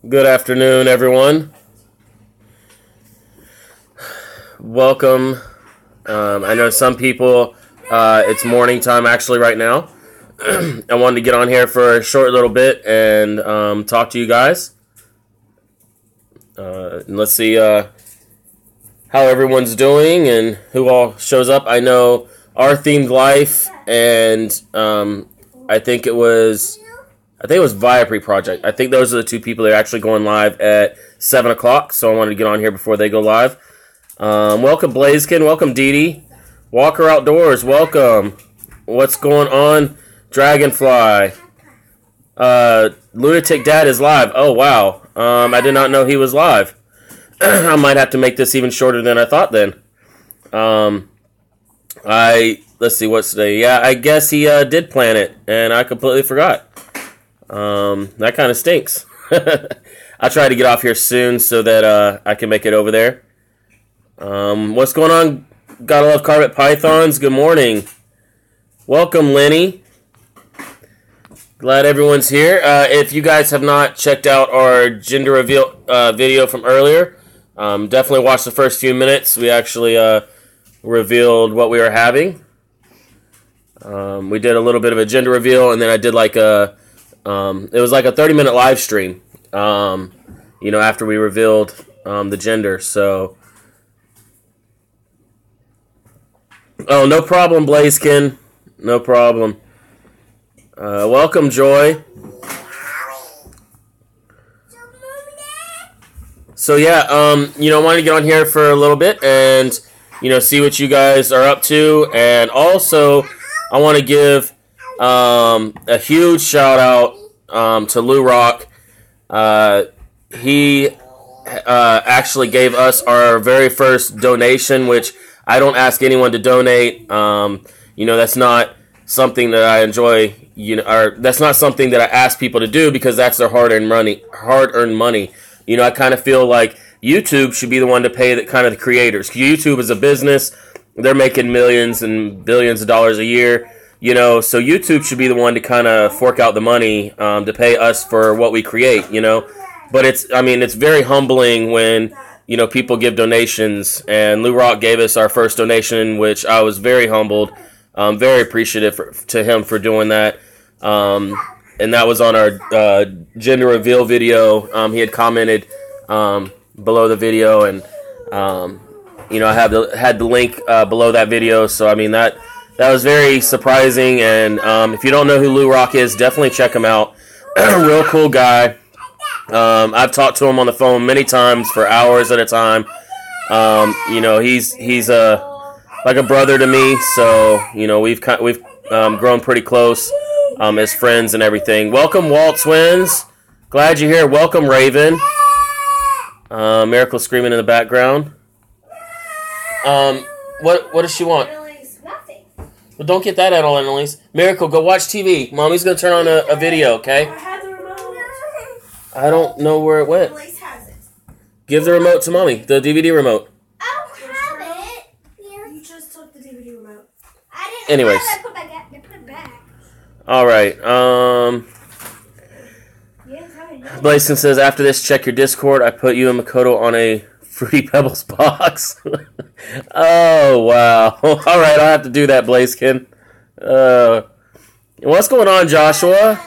Good afternoon, everyone. Welcome. I know some people, it's morning time actually right now. I wanted to get on here for a short little bit and talk to you guys. And let's see how everyone's doing and who all shows up. I know our themed life and I think it was Viapre Project. I think those are the two people that are actually going live at 7 o'clock, so I wanted to get on here before they go live. Welcome, Blazekin. Welcome, Dee Dee. Walker Outdoors, welcome. What's going on, Dragonfly? Lunatic Dad is live. Oh, wow. I did not know he was live. I might have to make this even shorter than I thought then. Let's see, what's today? Yeah, I guess he did plan it, and I completely forgot. That kind of stinks. I'll try to get off here soon so that I can make it over there. What's going on? Gotta love carpet pythons. Good morning. Welcome, Lenny. Glad everyone's here. If you guys have not checked out our gender reveal video from earlier, definitely watch the first few minutes. We actually revealed what we were having. We did a little bit of a gender reveal, and then I did like a it was like a 30-minute live stream, after we revealed the gender. So, oh, no problem, Blazekin. No problem. Welcome, Joy. So, yeah, I wanted to get on here for a little bit and, see what you guys are up to. And also, I want to give a huge shout out to Lou Rock. He actually gave us our very first donation, which I don't ask anyone to donate. That's not something that I enjoy. Or that's not something that I ask people to do because that's their hard-earned money. I kind of feel like YouTube should be the one to pay the creators. YouTube is a business; they're making millions and billions of dollars a year. So YouTube should be the one to kind of fork out the money to pay us for what we create, But it's very humbling when, people give donations. And Lou Rock gave us our first donation, which I was very humbled, very appreciative to him for doing that. And that was on our gender reveal video. He had commented below the video, and, I had the link below that video. So, that was very surprising, and if you don't know who Lou Rock is, definitely check him out. Real cool guy. I've talked to him on the phone many times for hours at a time. He's like a brother to me, so we've grown pretty close as friends and everything. Welcome, Walt Twins. Glad you're here. Welcome, Raven. Miracle screaming in the background. What does she want? Well, don't get that out on Annalise. Miracle, go watch TV. Mommy's going to turn on a video, okay? I had the remote. I don't know where it went. Annalise has it. Give the remote to Mommy, the DVD remote. I don't have it. You just took the DVD remote. I didn't Anyways. have it. I put it back. All right. Yeah, Blason says, after this, check your Discord. I put you and Makoto on a Fruity Pebbles box. Oh, wow. All right, I'll have to do that, Blazekin. What's going on, Joshua?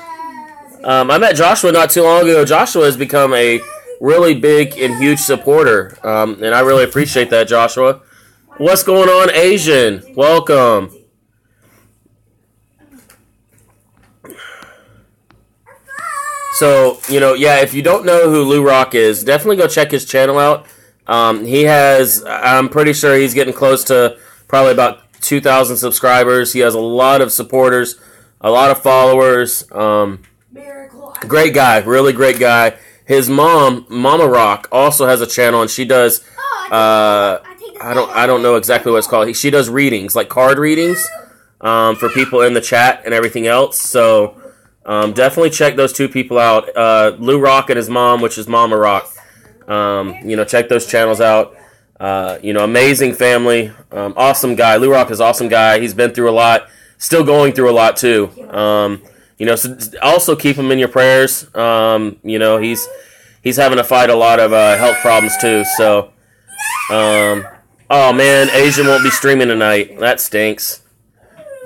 I met Joshua not too long ago. Joshua has become a really big and huge supporter, and I really appreciate that, Joshua. What's going on, Asian? Welcome. So, if you don't know who Lou Rock is, definitely go check his channel out. I'm pretty sure he's getting close to probably about 2,000 subscribers. He has a lot of supporters, a lot of followers. Great guy, really great guy. His mom, Mama Rock, also has a channel, and she does, I don't know exactly what it's called. She does readings, like card readings, for people in the chat and everything else. So, definitely check those two people out. Lou Rock and his mom, which is Mama Rock. Check those channels out. Amazing family. Awesome guy. Lou Rock is an awesome guy. He's been through a lot. Still going through a lot, too. So also keep him in your prayers. he's having to fight a lot of health problems too. So, oh man, Asian won't be streaming tonight. That stinks.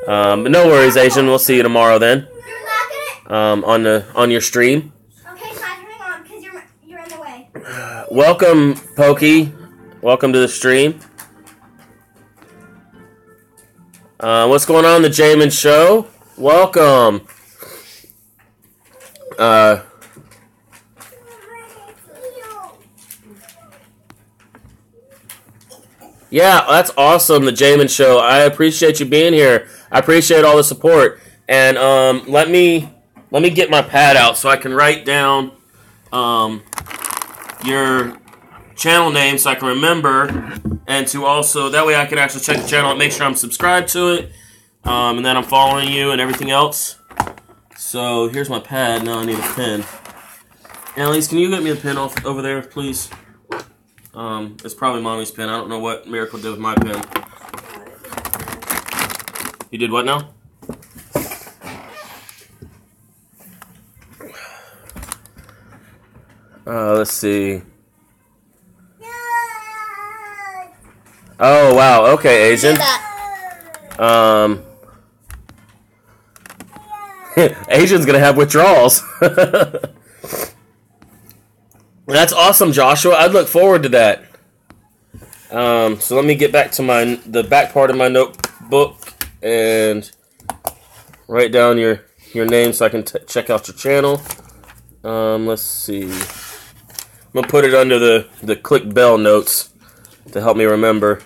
But no worries, Asian. We'll see you tomorrow then. You're not gonna. On your stream. Okay, it's not turning on because you're in the way. Welcome, Pokey. Welcome to the stream. What's going on, the Jamin Show? Welcome. Yeah, that's awesome, the Jamin Show. I appreciate you being here. I appreciate all the support. And let me get my pad out so I can write down your channel name so I can remember, and to also that way I can actually check the channel and make sure I'm subscribed to it, and that I'm following you and everything else. So here's my pad. Now I need a pen. Annalise, can you get me a pen off over there, please? It's probably Mommy's pen. I don't know what Miracle did with my pen. You did what now? Let's see. Oh, wow. Okay, Asian. Asian's gonna have withdrawals. That's awesome, Joshua. I'd look forward to that. So let me get back to the back part of my notebook and write down your name so I can check out your channel. Let's see. I'm gonna put it under the click bell notes to help me remember.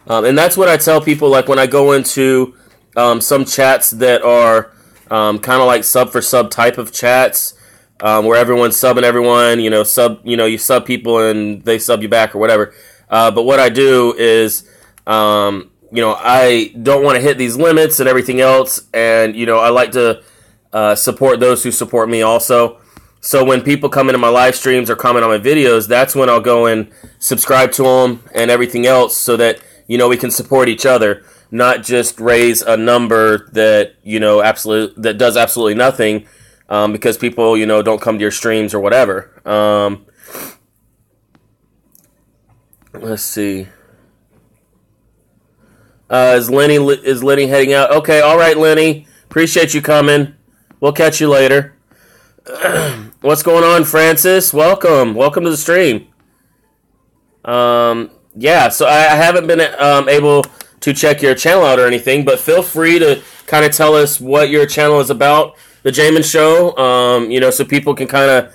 And that's what I tell people, like when I go into some chats that are kind of like sub for sub type of chats, where everyone's subbing everyone, you sub people and they sub you back or whatever. But what I do is, I don't want to hit these limits and everything else, and I like to support those who support me also. So when people come into my live streams or comment on my videos, that's when I'll go and subscribe to them and everything else, so that we can support each other, not just raise a number that that does absolutely nothing, because people don't come to your streams or whatever. Let's see. Is Lenny heading out? Okay, all right, Lenny. Appreciate you coming. We'll catch you later. What's going on, Francis? Welcome to the stream. Yeah, so I haven't been able to check your channel out or anything, but feel free to kind of tell us what your channel is about, the Jamin Show, so people can kind of,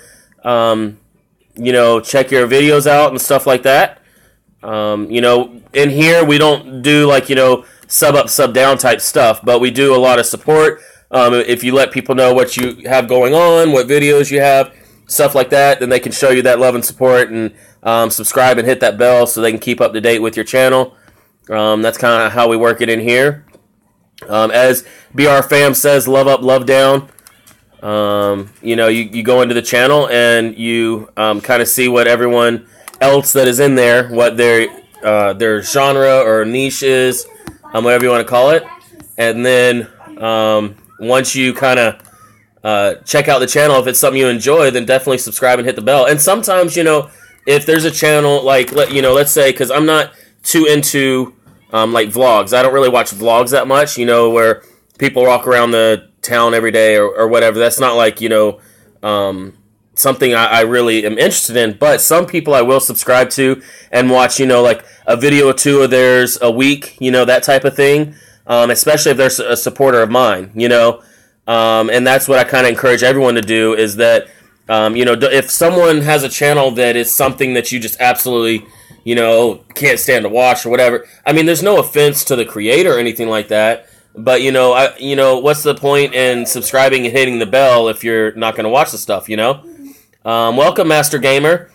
check your videos out and stuff like that. In here we don't do like, sub up, sub down type stuff, but we do a lot of support. If you let people know what you have going on, what videos you have, stuff like that, then they can show you that love and support, and subscribe and hit that bell so they can keep up to date with your channel. That's kind of how we work it in here. As BR Fam says, love up, love down. You go into the channel and you kind of see what everyone else that is in there, what their genre or niche is, whatever you want to call it. And then once you kind of check out the channel, if it's something you enjoy, then definitely subscribe and hit the bell. And sometimes, if there's a channel, like, let's say, because I'm not too into, like, vlogs. I don't really watch vlogs that much, where people walk around the town every day or whatever. That's not, like, something I really am interested in. But some people I will subscribe to and watch, like, a video or two of theirs a week, that type of thing. Especially if they're a supporter of mine, and that's what I kind of encourage everyone to do, is that, if someone has a channel that is something that you just absolutely, can't stand to watch or whatever. I mean, there's no offense to the creator or anything like that, but, what's the point in subscribing and hitting the bell if you're not going to watch the stuff, Welcome, Master Gamer.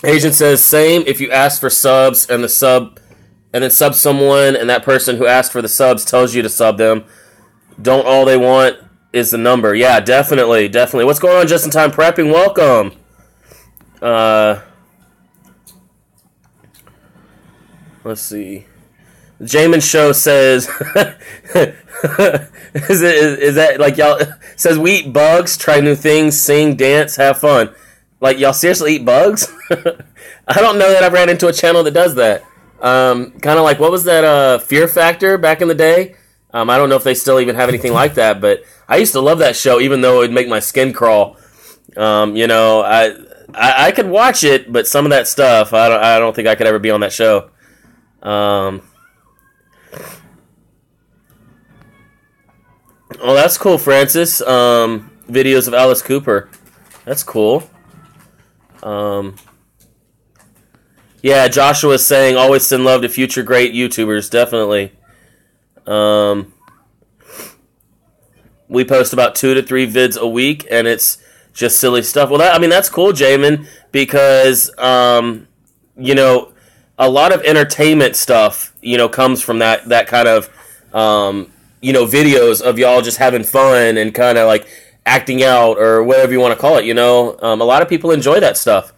Agent says, same if you ask for subs and then sub someone, and that person who asked for the subs tells you to sub them. Don't all they want is the number. Yeah, definitely. What's going on, Just in Time Prepping? Welcome. Let's see. Jamin Show says, is that like y'all says we eat bugs, try new things, sing, dance, have fun. Like y'all seriously eat bugs? I don't know that I've ran into a channel that does that. Kind of like what was that Fear Factor back in the day? I don't know if they still even have anything like that, but I used to love that show, even though it would make my skin crawl. You know, I could watch it, but some of that stuff, I don't think I could ever be on that show. Oh, that's cool, Francis. Videos of Alice Cooper. That's cool. Yeah, Joshua's saying, always send love to future great YouTubers. Definitely. We post about 2 to 3 vids a week, and it's just silly stuff. Well, that's cool, Jamin, because, you know, a lot of entertainment stuff, you know, comes from that kind of, you know, videos of y'all just having fun and kind of like acting out or whatever you want to call it, you know. A lot of people enjoy that stuff.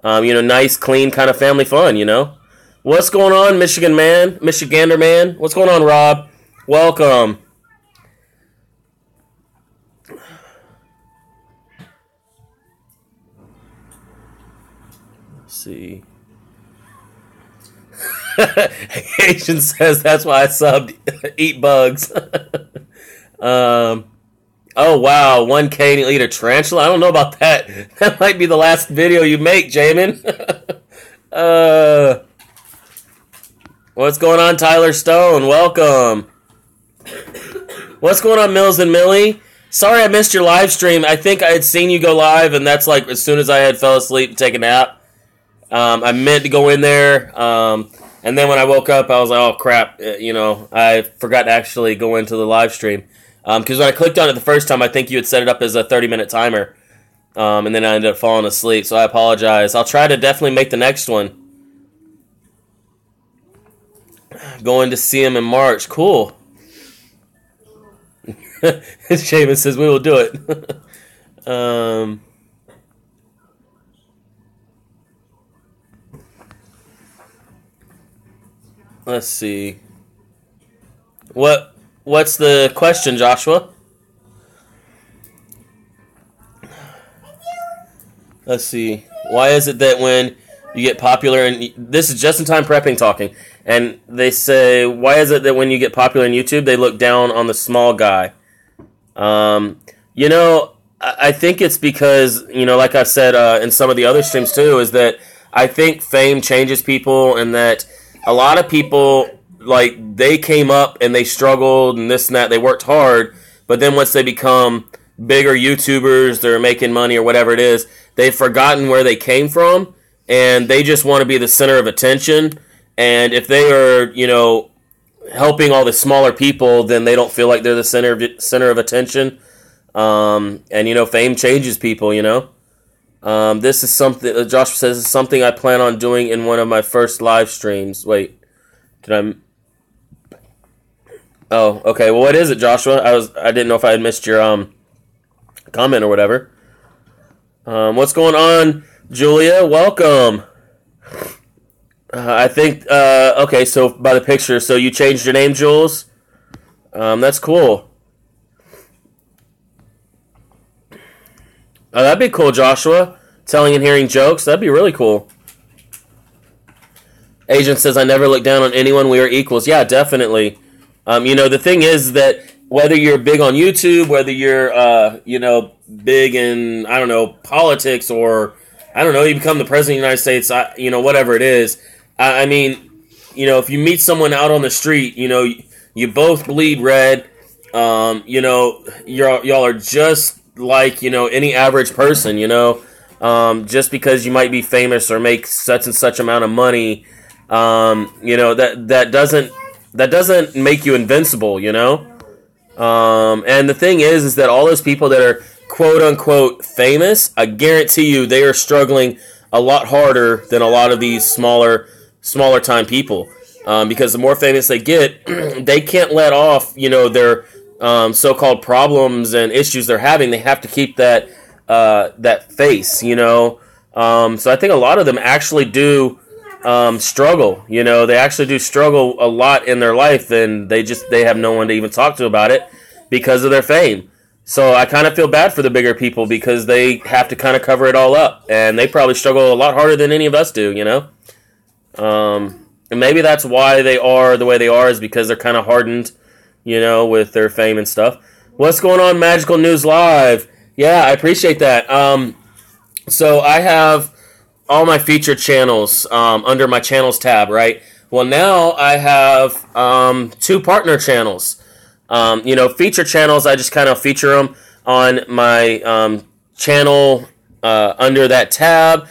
You know, nice, clean kind of family fun, you know. What's going on, Michigander man? What's going on, Rob? Welcome. Let's see. Asian says that's why I subbed eat bugs. Oh wow, 1K and you'll eat a tarantula? I don't know about that. That might be the last video you make, Jamin. What's going on, Tyler Stone? Welcome. What's going on, Mills and Millie? Sorry I missed your live stream. I think I had seen you go live, and that's like as soon as I had fell asleep and taken a nap. I meant to go in there, and then when I woke up, I was like, oh crap, you know, I forgot to actually go into the live stream. Because when I clicked on it the first time, I think you had set it up as a 30-minute timer. And then I ended up falling asleep, so I apologize. I'll try to definitely make the next one. Going to see him in March. Cool. Shaman says we will do it. Let's see. What's the question, Joshua? Let's see. Why is it that when you get popular, and this is just in time prepping talking, and they say, why is it that when you get popular on YouTube, they look down on the small guy? You know, I think it's because, you know, like I've said in some of the other streams too, is that I think fame changes people, and that a lot of people, like, they came up and they struggled and this and that. They worked hard, but then once they become bigger YouTubers, they're making money or whatever it is, they've forgotten where they came from, and they just want to be the center of attention. And if they are, you know, helping all the smaller people, then they don't feel like they're the center of attention. And, you know, fame changes people, you know. This is something, Joshua says, this is something I plan on doing in one of my first live streams. Wait, did I... Oh, okay. Well, what is it, Joshua? I didn't know if I had missed your comment or whatever. What's going on, Julia? Welcome. I think okay. So by the picture, so you changed your name, Jules. That's cool. Oh, that'd be cool, Joshua. Telling and hearing jokes. That'd be really cool. Agent says, I never look down on anyone. We are equals. Yeah, definitely. You know, the thing is that whether you're big on YouTube, whether you're, you know, big in, I don't know, politics, or, I don't know, you become the president of the United States, you know, whatever it is. I mean, you know, if you meet someone out on the street, you know, you both bleed red. You know, y'all are just like, you know, any average person, you know. Just because you might be famous or make such and such amount of money, you know, that doesn't make you invincible, you know? And the thing is that all those people that are quote-unquote famous, I guarantee you they are struggling a lot harder than a lot of these smaller time people. Because the more famous they get, they can't let off, you know, their so-called problems and issues they're having. They have to keep that face, you know? So I think a lot of them actually do struggle. You know, they actually do struggle a lot in their life, and they have no one to even talk to about it because of their fame. So I kind of feel bad for the bigger people because they have to kind of cover it all up, and they probably struggle a lot harder than any of us do, you know? And maybe that's why they are the way they are, is because they're kind of hardened, you know, with their fame and stuff. What's going on, Magical News Live? Yeah, I appreciate that. So I have all my featured channels under my channels tab, right? Well, now I have 2 partner channels. You know, feature channels, I just kind of feature them on my channel under that tab,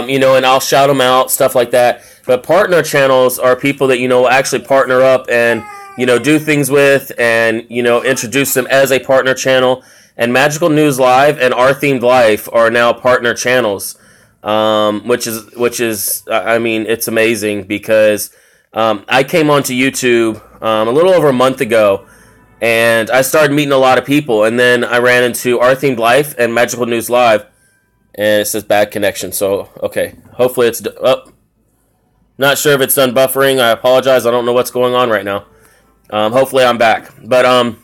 you know, and I'll shout them out, stuff like that. But partner channels are people that, you know, actually partner up and, you know, do things with and, you know, introduce them as a partner channel. And Magical News Live and Our Themed Life are now partner channels, which is I mean, it's amazing because I came onto YouTube a little over a month ago, and I started meeting a lot of people, and then I ran into Our Themed Life and Magical News Live, and it says bad connection. So, okay, hopefully it's up. Not sure if it's done buffering. I apologize. I don't know what's going on right now. Hopefully I'm back. But,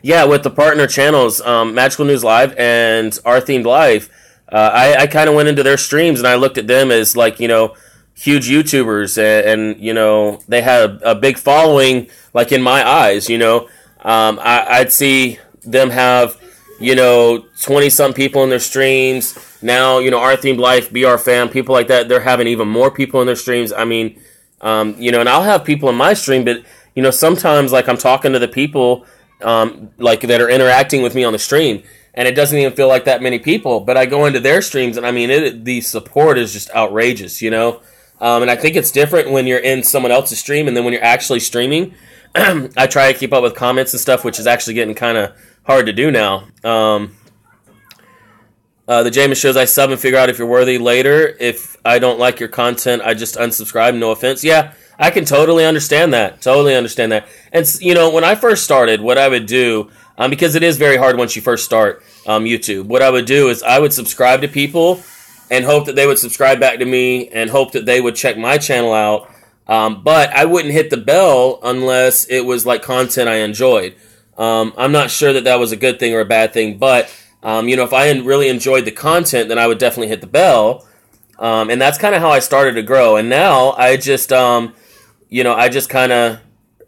yeah, with the partner channels, Magical News Live and Our Themed Life, I kind of went into their streams, and I looked at them as, like, you know, huge YouTubers, and you know, they had a big following, like, in my eyes, you know. I'd see them have, you know, 20-something people in their streams. Now, you know, Our Themed Life, BR Fam, people like that, they're having even more people in their streams. I mean, you know, and I'll have people in my stream, but, you know, sometimes, like, I'm talking to the people, like, that are interacting with me on the stream, and it doesn't even feel like that many people, but I go into their streams, and I mean, the support is just outrageous, you know. And I think it's different when you're in someone else's stream, and then when you're actually streaming, I try to keep up with comments and stuff, which is actually getting kind of hard to do now. The Jameis shows I sub and figure out if you're worthy later. If I don't like your content, I just unsubscribe. No offense. Yeah, I can totally understand that. Totally understand that. And, you know, when I first started, what I would do, because it is very hard once you first start YouTube, what I would do is I would subscribe to people and hope that they would subscribe back to me and hope that they would check my channel out. But I wouldn't hit the bell unless it was like content I enjoyed. I'm not sure that that was a good thing or a bad thing, but you know, if I really enjoyed the content, then I would definitely hit the bell. And that's kind of how I started to grow. And now I just, you know, I just kind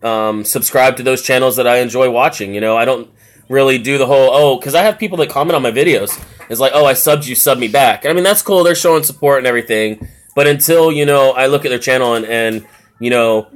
of subscribe to those channels that I enjoy watching. You know, I don't really do the whole, because I have people that comment on my videos. It's like, oh, I subbed you, sub me back. I mean, that's cool. They're showing support and everything. But until, you know, I look at their channel and you know,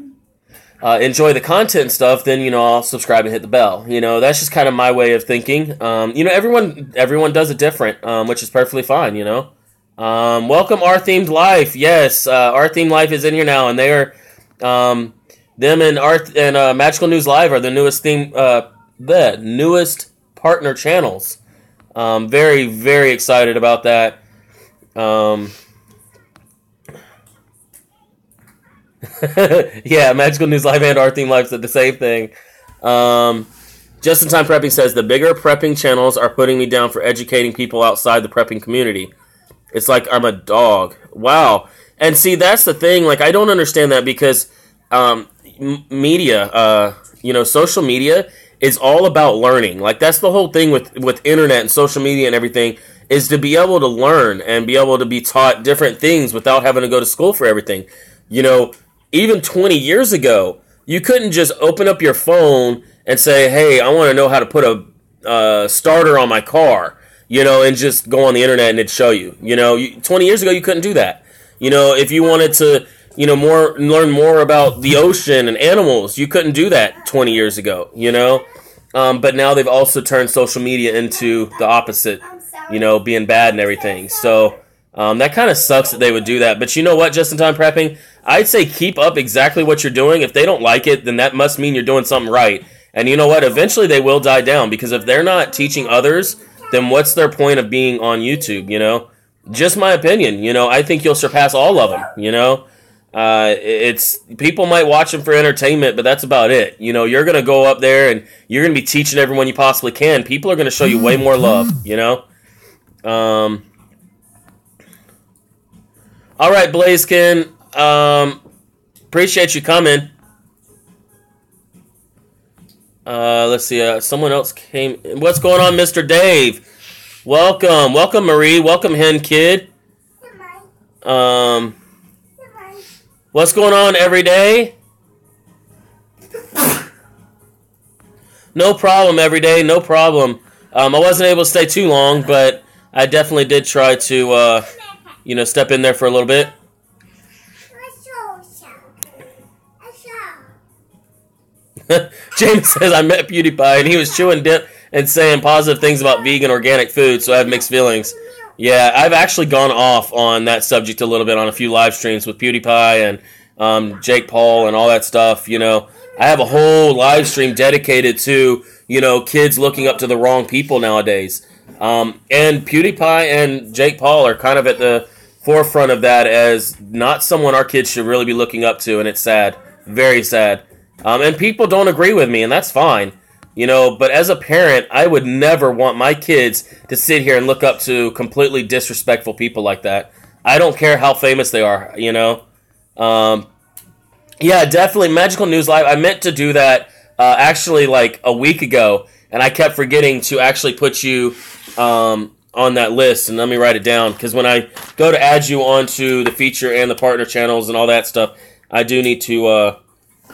enjoy the content and stuff, then, you know, I'll subscribe and hit the bell. You know, that's just kind of my way of thinking. You know, everyone does it different, which is perfectly fine, you know. Welcome Our Themed Life. Yes, Our Themed Life is in here now, and they are, them and Magical News Live are the newest partner channels. Very, very excited about that. Yeah, Magical News Live and Our Themed Life said the same thing. Just in Time Prepping says, the bigger prepping channels are putting me down for educating people outside the prepping community. It's like I'm a dog. Wow. And see, that's the thing. Like, I don't understand that because media, you know, social media is all about learning. Like, that's the whole thing with internet and social media and everything, is to be able to learn and be able to be taught different things without having to go to school for everything. You know, even 20 years ago, you couldn't just open up your phone and say, hey, I want to know how to put a starter on my car, you know, and just go on the internet and it'd show you. You know, 20 years ago, you couldn't do that. You know, if you wanted to, you know, learn more about the ocean and animals, you couldn't do that 20 years ago, you know. But now they've also turned social media into the opposite, you know, being bad and everything. So that kind of sucks that they would do that. But you know what, Just in Time Prepping? I'd say keep up exactly what you're doing. If they don't like it, then that must mean you're doing something right. And you know what? Eventually they will die down, because if they're not teaching others, then what's their point of being on YouTube, you know? Just my opinion, you know. I think you'll surpass all of them, you know? It's people might watch them for entertainment, but that's about it. You know, you're going to go up there and you're going to be teaching everyone you possibly can. People are going to show you way more love, you know? All right, Blazekin. Appreciate you coming. Let's see. Someone else came. What's going on, Mr. Dave? Welcome. Welcome, Marie. Welcome, Hen Kid. What's going on, every day? No problem, every day. No problem. I wasn't able to stay too long, but I definitely did try to, step in there for a little bit. James says, I met PewDiePie, and he was chewing dip and saying positive things about vegan organic food, so I have mixed feelings. Yeah, I've actually gone off on that subject a little bit on a few live streams with PewDiePie and Jake Paul and all that stuff. I have a whole live stream dedicated to, kids looking up to the wrong people nowadays. And PewDiePie and Jake Paul are kind of at the forefront of that as not someone our kids should really be looking up to, and it's sad. Very sad. And people don't agree with me, and that's fine. But as a parent, I would never want my kids to sit here and look up to completely disrespectful people like that. I don't care how famous they are, Yeah, definitely. Magical News Live. I meant to do that actually like a week ago, and I kept forgetting to actually put you on that list. And let me write it down, because when I go to add you onto the feature and the partner channels and all that stuff, I do need to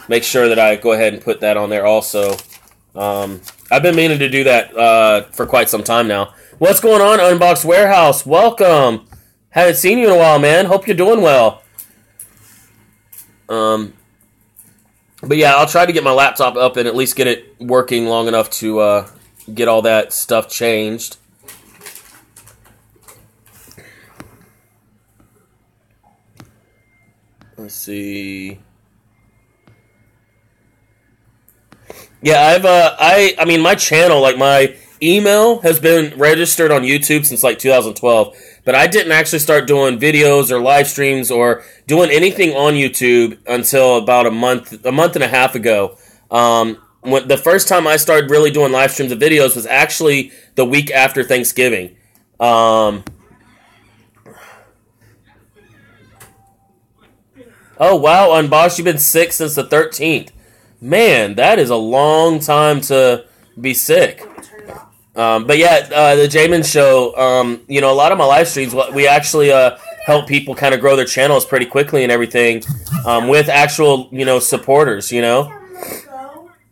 make sure that I go ahead and put that on there also. I've been meaning to do that for quite some time now. What's going on, Unboxed Warehouse? Welcome. Haven't seen you in a while, man. Hope you're doing well. But yeah, I'll try to get my laptop up and at least get it working long enough to get all that stuff changed. Let's see. Yeah, I mean, my channel, like my email has been registered on YouTube since like 2012, but I didn't actually start doing videos or live streams or doing anything on YouTube until about a month and a half ago. When the first time I started really doing live streams and videos was actually the week after Thanksgiving. Oh wow, Unbossed, you've been sick since the 13th. Man, that is a long time to be sick. But yeah, the Jamin Show, a lot of my live streams, we actually help people kind of grow their channels pretty quickly and everything with actual, supporters, Go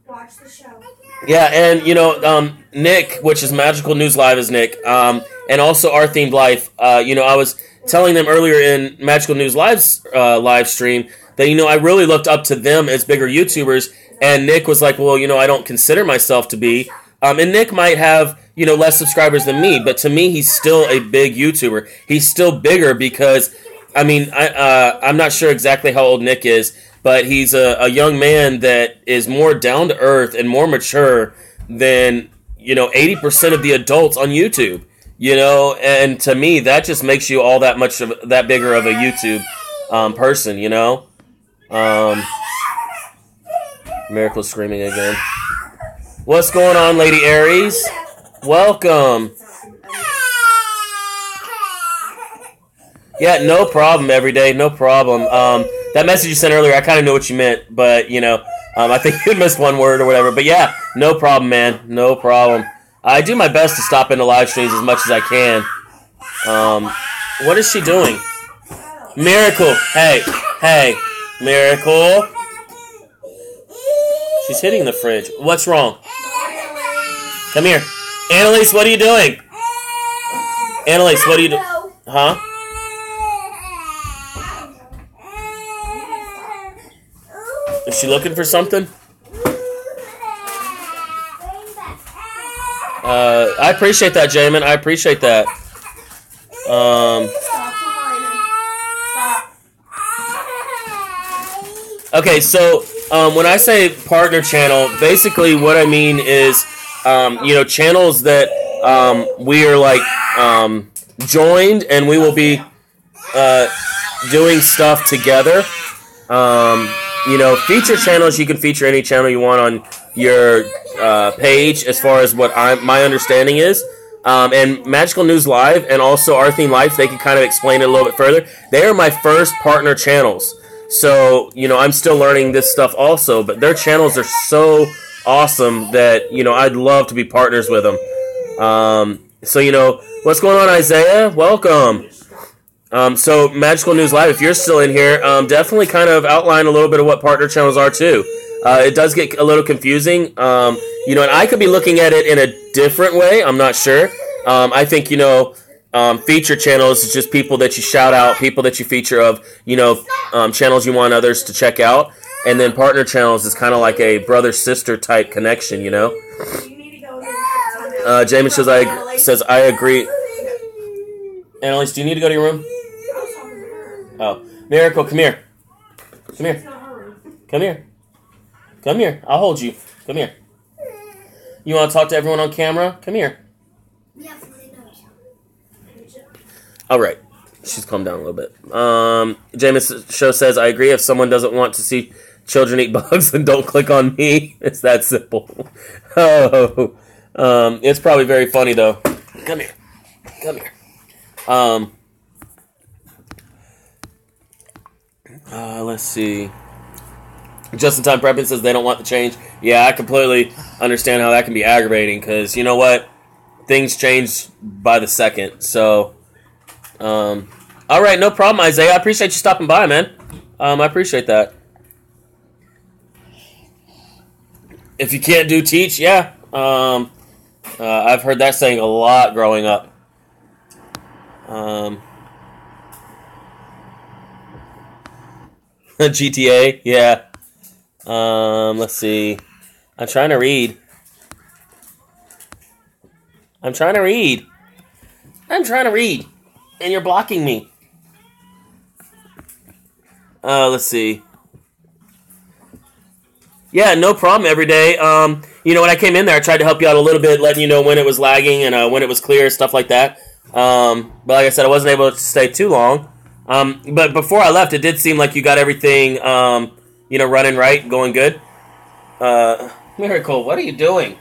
watch the show. Yeah, and, Nick, which is Magical News Live is Nick, and also Our Themed Life, I was telling them earlier in Magical News Live's live stream that, I really looked up to them as bigger YouTubers, and Nick was like, well, I don't consider myself to be. And Nick might have, less subscribers than me, but to me, he's still a big YouTuber. He's still bigger because, I'm not sure exactly how old Nick is, but he's a young man that is more down to earth and more mature than, 80% of the adults on YouTube. And to me, that just makes you all that much of that bigger of a YouTube person, Miracle screaming again. What's going on, Lady Aries? Welcome. Yeah, no problem, every day, no problem. That message you sent earlier, I kind of know what you meant, but, I think you missed one word or whatever. But yeah, no problem, man, no problem. I do my best to stop into live streams as much as I can. What is she doing? Miracle, hey, Miracle. She's hitting the fridge. What's wrong? Come here. Annalise, what are you doing? Annalise, what are you doing? Huh? Is she looking for something? I appreciate that, Jamin. I appreciate that. Okay, so when I say partner channel, basically what I mean is, channels that we are like joined, and we will be doing stuff together. Feature channels, you can feature any channel you want on your page, as far as what my understanding is. And Magical News Live and also Our Theme Life, they can kind of explain it a little bit further. They are my first partner channels. So, I'm still learning this stuff also, but their channels are so awesome that, I'd love to be partners with them. So, what's going on, Isaiah? Welcome. So, Magical News Live, if you're still in here, definitely kind of outline a little bit of what partner channels are, too. It does get a little confusing, and I could be looking at it in a different way. I'm not sure. I think, feature channels is just people that you shout out, people that you feature of, channels you want others to check out. And then partner channels is kind of like a brother-sister type connection, Jamin says, I agree. Annalise, do you need to go to your room? Oh. Miracle, come here. Come here. Come here. Come here. I'll hold you. Come here. You want to talk to everyone on camera? Come here. All right. She's calmed down a little bit. James Show says, I agree. If someone doesn't want to see children eat bugs, then don't click on me. It's that simple. Oh. It's probably very funny, though. Come here. Come here. Let's see. Just in Time Prepping says they don't want the change. Yeah, I completely understand how that can be aggravating because you know what? Things change by the second. So, all right, no problem, Isaiah. I appreciate you stopping by, man. I appreciate that. If you can't do teach, yeah. I've heard that saying a lot growing up. GTA, yeah. Let's see. I'm trying to read. And you're blocking me. Let's see. Yeah, no problem every day. When I came in there, I tried to help you out a little bit, letting you know when it was lagging and when it was clear, stuff like that. But like I said, I wasn't able to stay too long. But before I left, it did seem like you got everything, running right, going good. Miracle, what are you doing?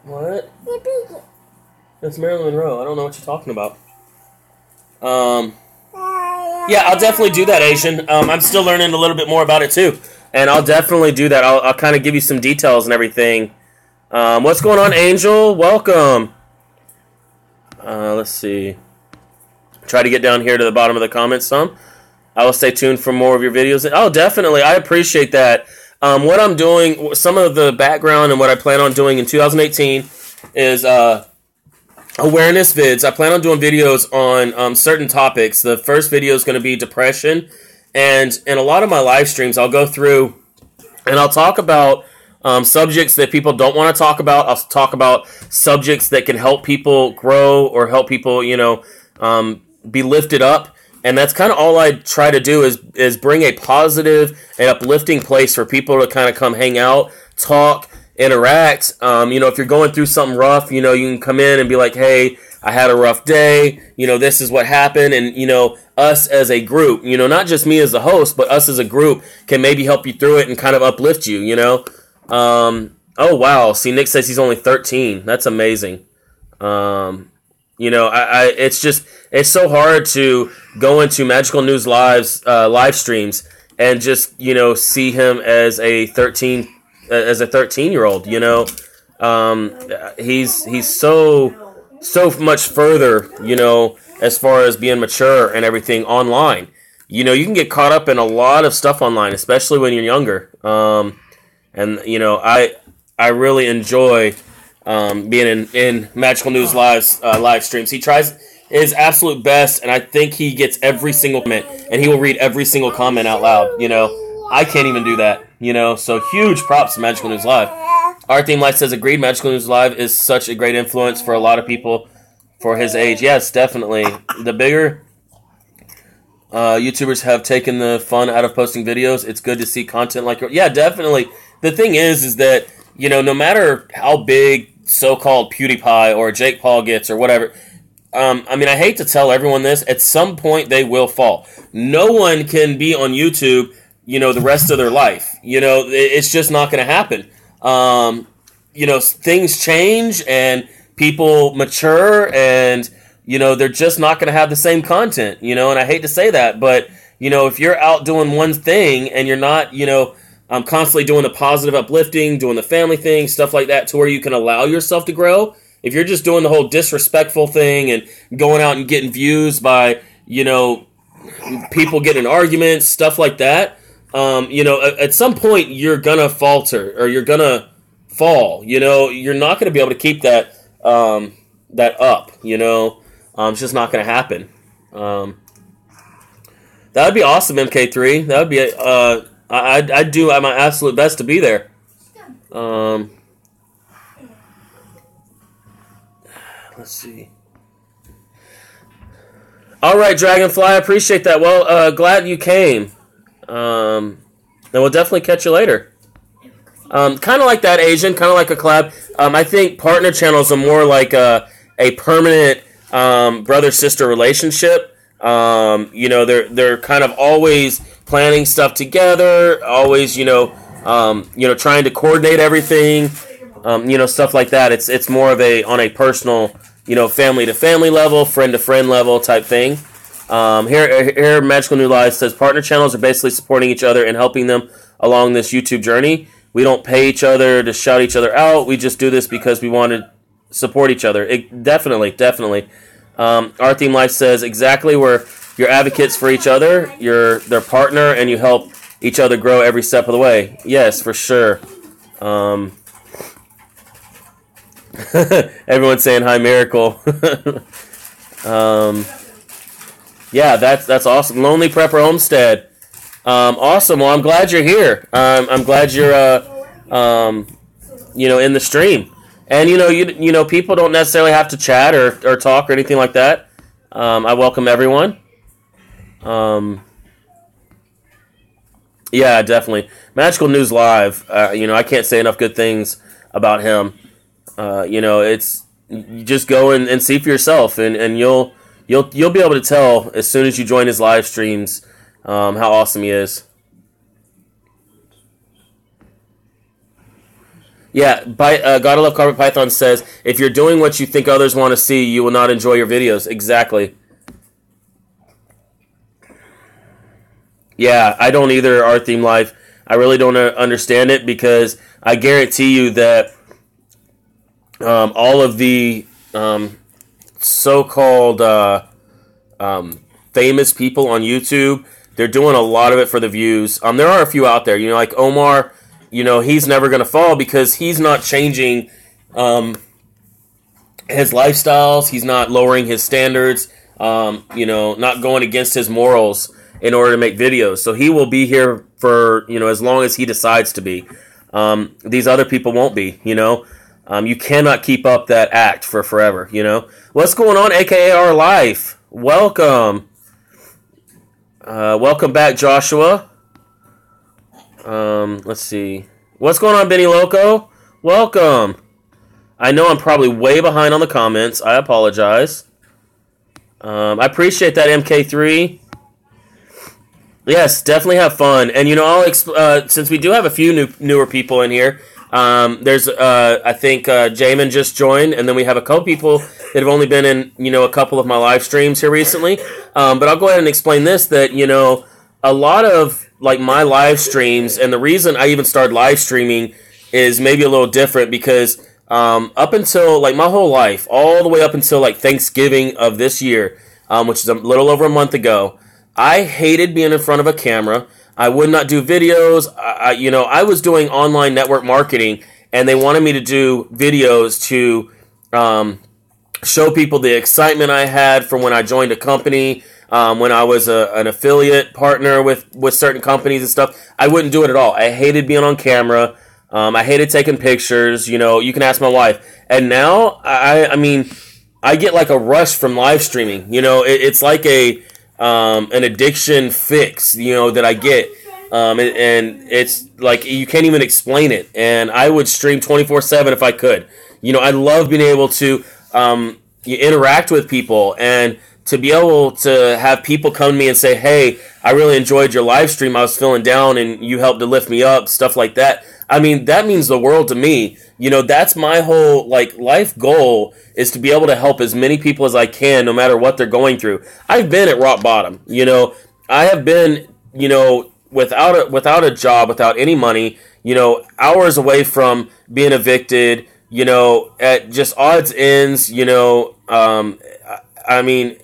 What? That's Marilyn Monroe. I don't know what you're talking about. Yeah, I'll definitely do that, Asian. I'm still learning a little bit more about it, too. And I'll definitely do that. I'll kind of give you some details and everything. What's going on, Angel? Welcome. Let's see. Try to get down here to the bottom of the comments some. I will stay tuned for more of your videos. Oh, definitely. I appreciate that. What I'm doing, some of the background and what I plan on doing in 2018 is awareness vids. I plan on doing videos on certain topics. The first video is going to be depression. And in a lot of my live streams, I'll go through and I'll talk about subjects that people don't want to talk about. I'll talk about subjects that can help people grow or help people, be lifted up. And that's kind of all I try to do is bring a positive and uplifting place for people to kind of come hang out, talk, interact. If you're going through something rough, you can come in and be like, hey, I had a rough day. This is what happened. And, us as a group, not just me as the host, but us as a group can maybe help you through it and kind of uplift you, Oh, wow. See, Nick says he's only 13. That's amazing. It's so hard to go into Magical News Live's live streams and just, see him as a 13-year-old, he's so much further, as far as being mature and everything online. You can get caught up in a lot of stuff online, especially when you're younger. I really enjoy being in Magical News Live's live streams. He tries his absolute best, and I think he gets every single comment, and he will read every single comment out loud. I can't even do that. So huge props to Magical News Live. Our Theme Life says, agreed, Magical News Live is such a great influence for a lot of people for his age. Yes, definitely. The bigger YouTubers have taken the fun out of posting videos, it's good to see content like yours. Yeah, definitely. The thing is that, no matter how big so-called PewDiePie or Jake Paul gets or whatever, I mean, I hate to tell everyone this. At some point, they will fall. No one can be on YouTube, the rest of their life. It's just not going to happen. Things change and people mature, and they're just not going to have the same content. And I hate to say that, but if you're out doing one thing and you're not, constantly doing the positive uplifting, doing the family thing, stuff like that, to where you can allow yourself to grow. If you're just doing the whole disrespectful thing and going out and getting views by, people getting in arguments, stuff like that, at some point you're gonna falter or you're gonna fall. You're not gonna be able to keep that that up. It's just not gonna happen. That would be awesome, MK3. That would be I'd do my absolute best to be there. Let's see. All right, Dragonfly, I appreciate that. Well, glad you came. And we'll definitely catch you later. Kind of like that, Asian, kind of like a collab. I think partner channels are more like a permanent brother-sister relationship. They're kind of always planning stuff together, always, trying to coordinate everything, stuff like that. It's more of on a personal, family to family level, friend to friend level type thing. Here, Magical New Life says partner channels are basically supporting each other and helping them along this YouTube journey. We don't pay each other to shout each other out. We just do this because we want to support each other. Definitely. Our Theme Life says exactly where you're advocates for each other, you're their partner, and you help each other grow every step of the way. Yes, for sure. Everyone's saying hi, Miracle. Yeah, that's awesome. Lonely Prepper Homestead. Awesome. Well, I'm glad you're here. I'm glad you're in the stream. And people don't necessarily have to chat or talk or anything like that. I welcome everyone. Yeah, definitely. Magical News Live. I can't say enough good things about him. It's you just go and see for yourself, and you'll be able to tell as soon as you join his live streams how awesome he is. Yeah, Gotta Love Carpet Python says, if you're doing what you think others want to see, you will not enjoy your videos. Exactly. Yeah, I don't either, Our Theme Life. I really don't understand it, because I guarantee you that all of the so-called famous people on YouTube, they're doing a lot of it for the views. There are a few out there, like Omar. He's never going to fall because he's not changing his lifestyles. He's not lowering his standards, not going against his morals in order to make videos. So he will be here for, as long as he decides to be. These other people won't be, You cannot keep up that act for forever, What's going on, AKA Our Life? Welcome. Welcome back, Joshua. Let's see. What's going on, Benny Loco? Welcome. I know I'm probably way behind on the comments. I apologize. I appreciate that, MK3. Yes, definitely have fun. And, since we do have a few newer people in here, there's, I think, Jamin just joined, and then we have a couple people that have only been in, a couple of my live streams here recently. But I'll go ahead and explain this, that, a lot of my live streams, and the reason I even started live streaming is maybe a little different, because up until my whole life, all the way up until Thanksgiving of this year, which is a little over a month ago, I hated being in front of a camera. I would not do videos. I was doing online network marketing, and they wanted me to do videos to show people the excitement I had from when I joined a company. When I was an affiliate partner with certain companies and stuff. I wouldn't do it at all. I hated being on camera. I hated taking pictures. You can ask my wife. And now, I get a rush from live streaming. It's like an addiction fix, that I get. And it's you can't even explain it. And I would stream 24/7 if I could. I love being able to you interact with people, and to be able to have people come to me and say, hey, I really enjoyed your live stream. I was feeling down and you helped to lift me up, stuff like that. I mean, that means the world to me. You know, that's my whole life goal, is to be able to help as many people as I can, no matter what they're going through. I've been at rock bottom. You know, I have been, you know, without a job, without any money, you know, hours away from being evicted, you know, at just odds ends, you know, I mean,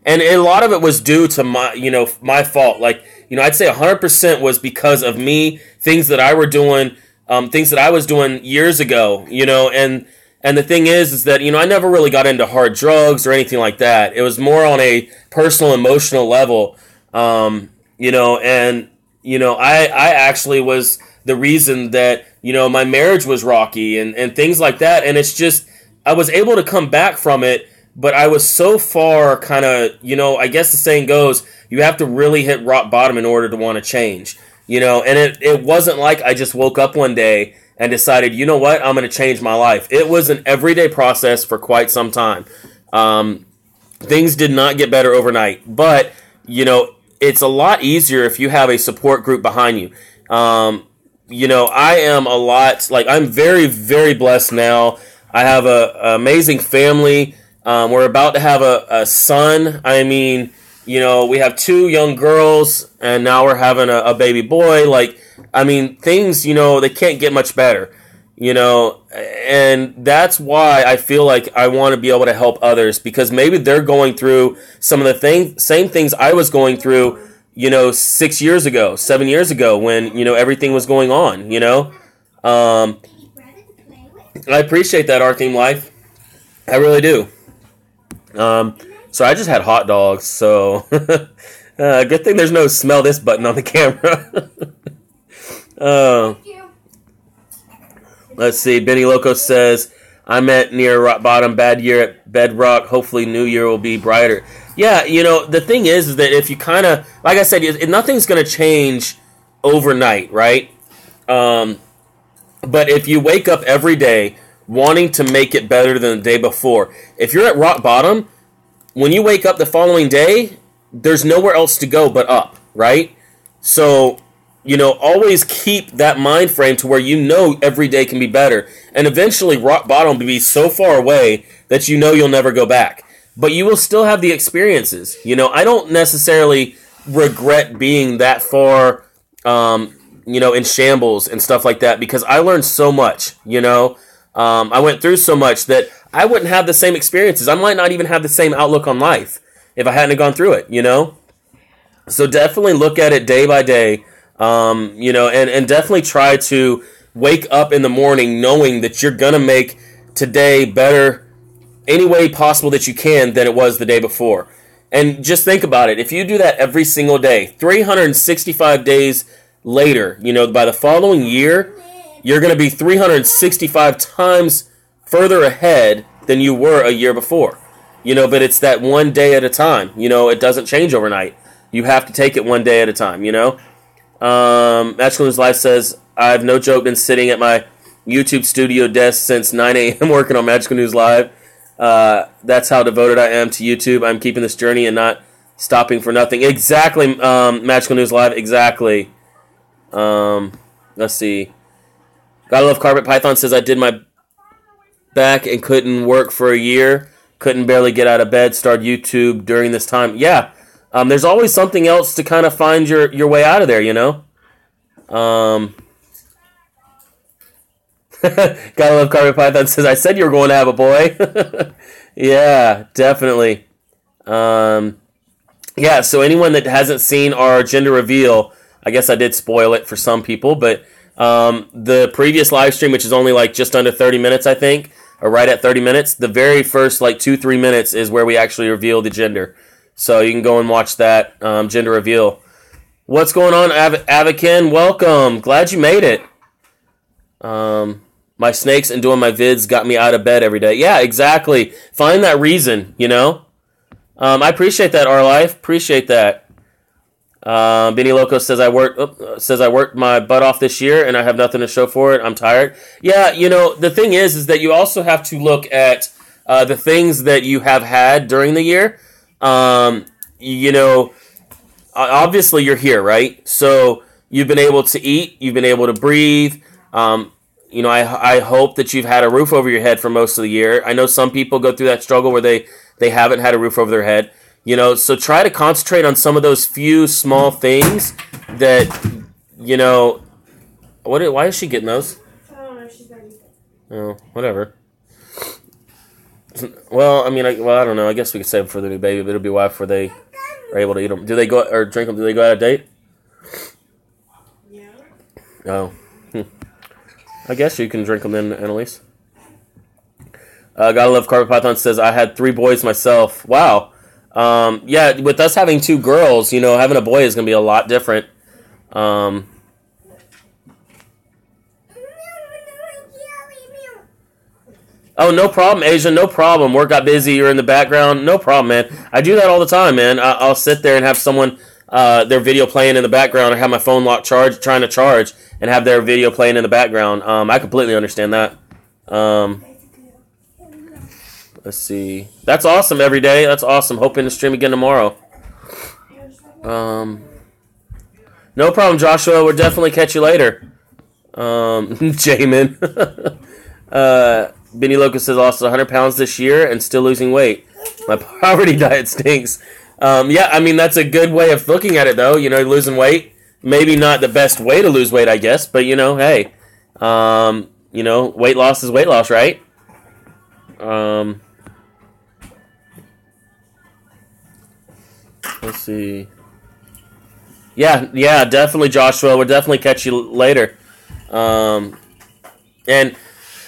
and a lot of it was due to my fault. Like, you know, I'd say 100% was because of me, things that I was doing years ago, you know, and the thing is that, you know, I never really got into hard drugs or anything like that. It was more on a personal, emotional level, you know, and, you know, I actually was the reason that, you know, my marriage was rocky and things like that. And it's just, I was able to come back from it, but I was so far kind of, you know, I guess the saying goes, you have to really hit rock bottom in order to want to change, you know, and it wasn't like I just woke up one day and decided, you know what, I'm going to change my life. It was an everyday process for quite some time. Things did not get better overnight, but, you know, it's a lot easier if you have a support group behind you. You know, I'm very, very blessed now. I have an amazing family. We're about to have a son. I mean, you know, we have 2 young girls, and now we're having a baby boy. Like, I mean, things, you know, they can't get much better, you know, and that's why I feel like I want to be able to help others, because maybe they're going through some of the same things I was going through, you know, 6 years ago, 7 years ago, when, you know, everything was going on, you know. I appreciate that, Our Theme Life. I really do. So I just had hot dogs, so good thing there's no smell this button on the camera. Let's see. Benny Loco says, I'm at near rock bottom, bad year at Bedrock. Hopefully new year will be brighter. Yeah, you know, the thing is that if you kind of, like I said, nothing's going to change overnight, right? But if you wake up every day wanting to make it better than the day before, if you're at rock bottom, when you wake up the following day, there's nowhere else to go but up, right? So, you know, always keep that mind frame to where you know every day can be better. And eventually rock bottom will be so far away that you know you'll never go back. But you will still have the experiences. You know, I don't necessarily regret being that far, you know, in shambles and stuff like that, because I learned so much, you know. I went through so much that I wouldn't have the same experiences. I might not even have the same outlook on life if I hadn't gone through it, you know. So definitely look at it day by day, you know, and definitely try to wake up in the morning knowing that you're going to make today better any way possible that you can than it was the day before. And just think about it. If you do that every single day, 365 days later, you know, by the following year, you're going to be 365 times further ahead than you were a year before. You know, but it's that one day at a time. You know, it doesn't change overnight. You have to take it one day at a time, you know. Magical News Live says, I've no joke been sitting at my YouTube studio desk since 9 a.m. working on Magical News Live. That's how devoted I am to YouTube. I'm keeping this journey and not stopping for nothing. Exactly, Magical News Live, exactly. Let's see. Gotta Love Carpet Python says, I did my back and couldn't work for a year. Couldn't barely get out of bed. Started YouTube during this time. Yeah, there's always something else to kind of find your way out of there, you know? Gotta Love Carpet Python says, I said you were going to have a boy. Yeah, definitely. Yeah, so anyone that hasn't seen our gender reveal, I guess I did spoil it for some people, but the previous live stream, which is only like just under 30 minutes, I think, or right at 30 minutes, the very first like 2-3 minutes is where we actually reveal the gender. So you can go and watch that gender reveal. What's going on, Avakin? Welcome. Glad you made it. My snakes and doing my vids got me out of bed every day. Yeah, exactly. Find that reason, you know? I appreciate that, our life. Appreciate that. Benny Loco says I worked my butt off this year and I have nothing to show for it. I'm tired. Yeah, you know, the thing is that you also have to look at the things that you have had during the year. Obviously you're here, right? So you've been able to eat, you've been able to breathe. I hope that you've had a roof over your head for most of the year. I know some people go through that struggle where they haven't had a roof over their head. So try to concentrate on some of those few small things that, why is she getting those? I don't know. She's ready. Oh, whatever. Well, I don't know. I guess we could save them for the new baby, but it'll be a while before they are able to eat them. Do they go or drink them? Do they go out of date? Yeah. Oh. I guess you can drink them then, Annalise. Gotta Love Carpet Python says, I had 3 boys myself. Wow. Yeah, with us having 2 girls, having a boy is going to be a lot different. Oh, no problem, Asia. No problem. Work got busy. You're in the background. No problem, man. I do that all the time, man. I'll sit there and have someone, their video playing in the background, or have my phone locked trying to charge, and have their video playing in the background. I completely understand that. Let's see. That's awesome every day. That's awesome. Hoping to stream again tomorrow. No problem, Joshua. We'll definitely catch you later. Jamin. Benny Locust says, lost 100 pounds this year and still losing weight. My poverty diet stinks. That's a good way of looking at it, though. Losing weight. Maybe not the best way to lose weight, I guess. But, hey. Weight loss is weight loss, right? Let's see. Yeah, definitely, Joshua. We'll definitely catch you later. And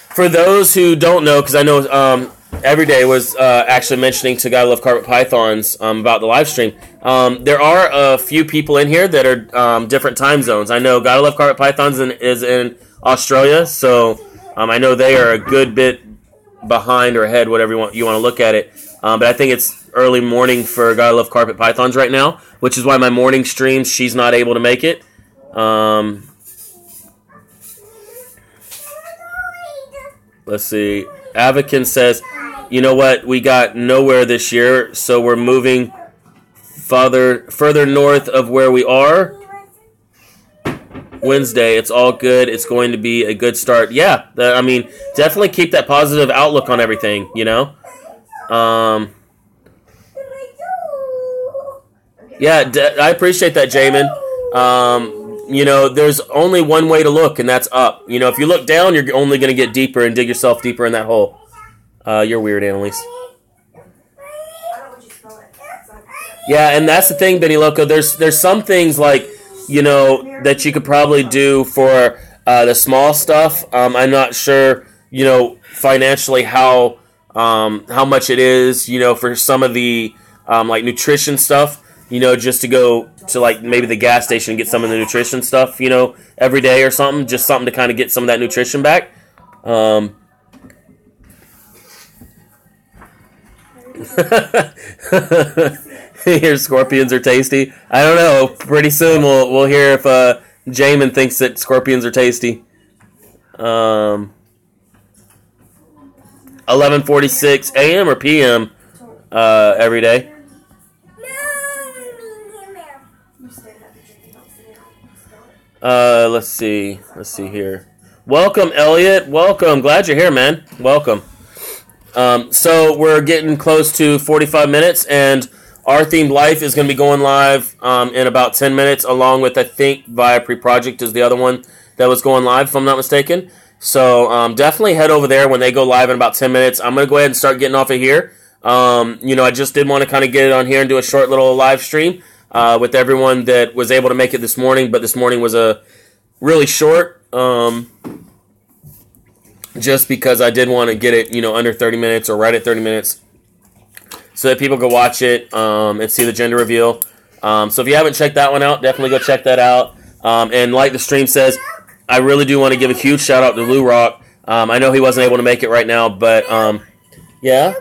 for those who don't know, because I know Everyday was actually mentioning to Gotta Love Carpet Pythons about the live stream. There are a few people in here that are different time zones. I know Gotta Love Carpet Pythons is in Australia, so I know they are a good bit behind or ahead, whatever you want to look at it. But I think it's early morning for Gotta Love Carpet Pythons right now, which is why my morning streams, she's not able to make it. Let's see. Avakin says, you know what? We got nowhere this year, so we're moving further north of where we are. Wednesday, it's all good. It's going to be a good start. Yeah, definitely keep that positive outlook on everything, Yeah, I appreciate that, Jamin. There's only one way to look, and that's up. If you look down, you're only going to get deeper and dig yourself deeper in that hole. You're weird, Annalise. Yeah, and that's the thing, Benny Loco. There's some things like, that you could probably do for the small stuff. I'm not sure, financially how much it is, for some of the like nutrition stuff. Just to go to like maybe the gas station and get some of the nutrition stuff, every day or something. Just something to kind of get some of that nutrition back. Here's scorpions are tasty. I don't know. Pretty soon we'll hear if Jamin thinks that scorpions are tasty. 11:46 a.m. or p.m. Every day. Let's see here. Welcome, Elliot. Welcome. Glad you're here, man. Welcome. So we're getting close to 45 minutes, and our themed life is going to be going live in about 10 minutes, along with, I think, Via Pre-Project is the other one that was going live, if I'm not mistaken. So definitely head over there when they go live in about 10 minutes. I'm going to go ahead and start getting off of here. I just did want to kind of get it on here and do a short little live stream with everyone that was able to make it this morning, but this morning was a really short, just because I did want to get it, under 30 minutes or right at 30 minutes so that people can watch it and see the gender reveal. So if you haven't checked that one out, definitely go check that out. And like the stream says, I really do want to give a huge shout out to Lou Rock. I know he wasn't able to make it right now, but yeah.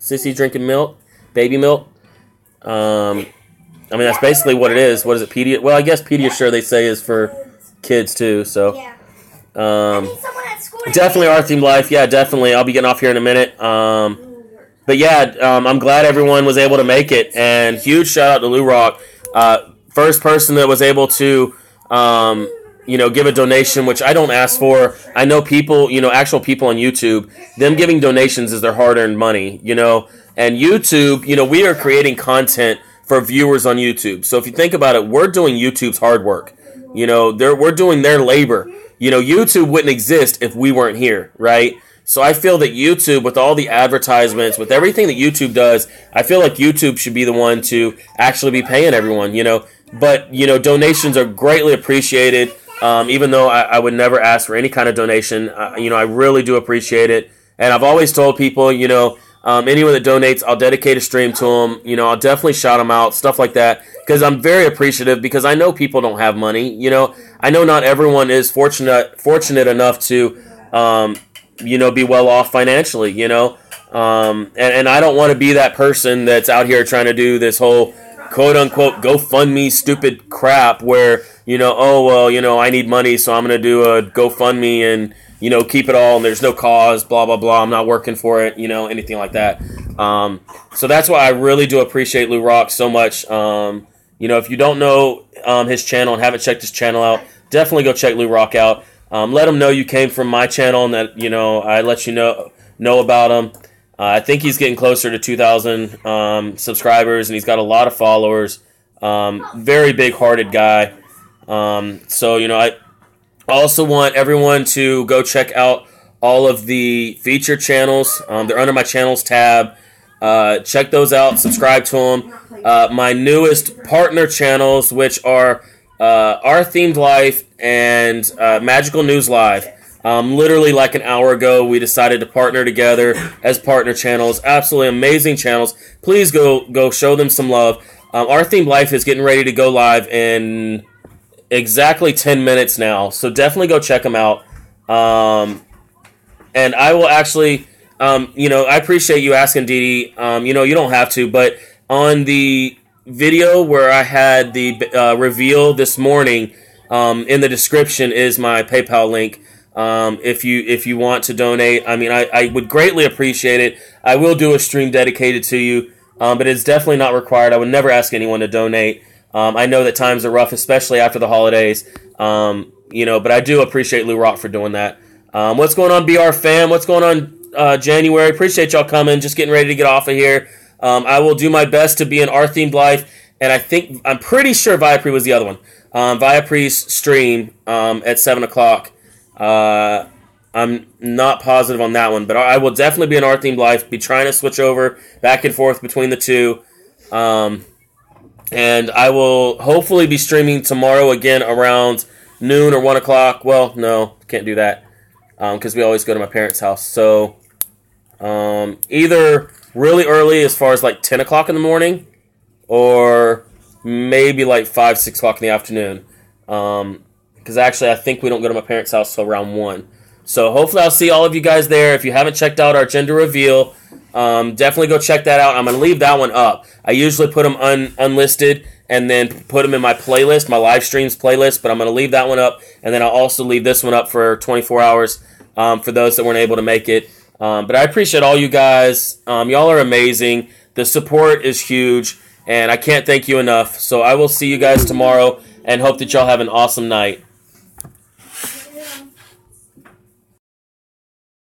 Sissy drinking milk, baby milk. That's basically what it is. What is it? Well, I guess Pediasure they say is for kids too. So. Yeah. I think someone had at school today. Definitely our themed life. Yeah, definitely. I'll be getting off here in a minute. But yeah, I'm glad everyone was able to make it. And huge shout out to Lou Rock. First person that was able to, give a donation, which I don't ask for. I know people, actual people on YouTube, them giving donations is their hard-earned money, And YouTube, we are creating content for viewers on YouTube. So if you think about it, we're doing YouTube's hard work. We're doing their labor. YouTube wouldn't exist if we weren't here, right? So I feel that YouTube, with all the advertisements, with everything that YouTube does, I feel like YouTube should be the one to actually be paying everyone, But, donations are greatly appreciated, even though I would never ask for any kind of donation. I really do appreciate it. And I've always told people, anyone that donates, I'll dedicate a stream to them. I'll definitely shout them out, stuff like that, because I'm very appreciative, because I know people don't have money. I know not everyone is fortunate enough to, be well off financially, and I don't want to be that person that's out here trying to do this whole quote-unquote GoFundMe stupid crap where, I need money, so I'm going to do a GoFundMe and, keep it all, and there's no cause, blah, blah, blah, I'm not working for it, anything like that. So that's why I really do appreciate Lou Rock so much. If you don't know his channel and haven't checked his channel out, definitely go check Lou Rock out. Let him know you came from my channel and that, I let you know about him. I think he's getting closer to 2,000 subscribers, and he's got a lot of followers. Very big-hearted guy. I also want everyone to go check out all of the featured channels. They're under my channels tab. Check those out. Subscribe to them. My newest partner channels, which are Our Themed Life and Magical News Live. Literally like an hour ago, we decided to partner together as partner channels. Absolutely amazing channels. Please go show them some love. Our Themed Life is getting ready to go live in exactly 10 minutes now, so definitely go check them out. And I will actually, I appreciate you asking, Dee Dee. You don't have to, but on the video where I had the reveal this morning, in the description is my PayPal link. If you want to donate, I would greatly appreciate it. I will do a stream dedicated to you, but it's definitely not required. I would never ask anyone to donate. I know that times are rough, especially after the holidays. But I do appreciate Lou Rock for doing that. What's going on, BR fam? What's going on, January? Appreciate y'all coming. Just getting ready to get off of here. I will do my best to be in Our Themed Life, and I'm pretty sure Viapree was the other one. Viapree's stream at 7 o'clock. I'm not positive on that one, but I will definitely be in Our Themed Life. Be trying to switch over back and forth between the two. And I will hopefully be streaming tomorrow again around noon or 1 o'clock. Well, no, can't do that because we always go to my parents' house. So either really early as far as like 10 o'clock in the morning or maybe like 5, 6 o'clock in the afternoon. Because actually I think we don't go to my parents' house till around 1. So hopefully I'll see all of you guys there. If you haven't checked out our gender reveal, definitely go check that out. I'm going to leave that one up. I usually put them unlisted and then put them in my playlist, my live streams playlist, but I'm going to leave that one up, and then I'll also leave this one up for 24 hours for those that weren't able to make it. But I appreciate all you guys. Y'all are amazing. The support is huge, and I can't thank you enough. So I will see you guys tomorrow, and hope that y'all have an awesome night.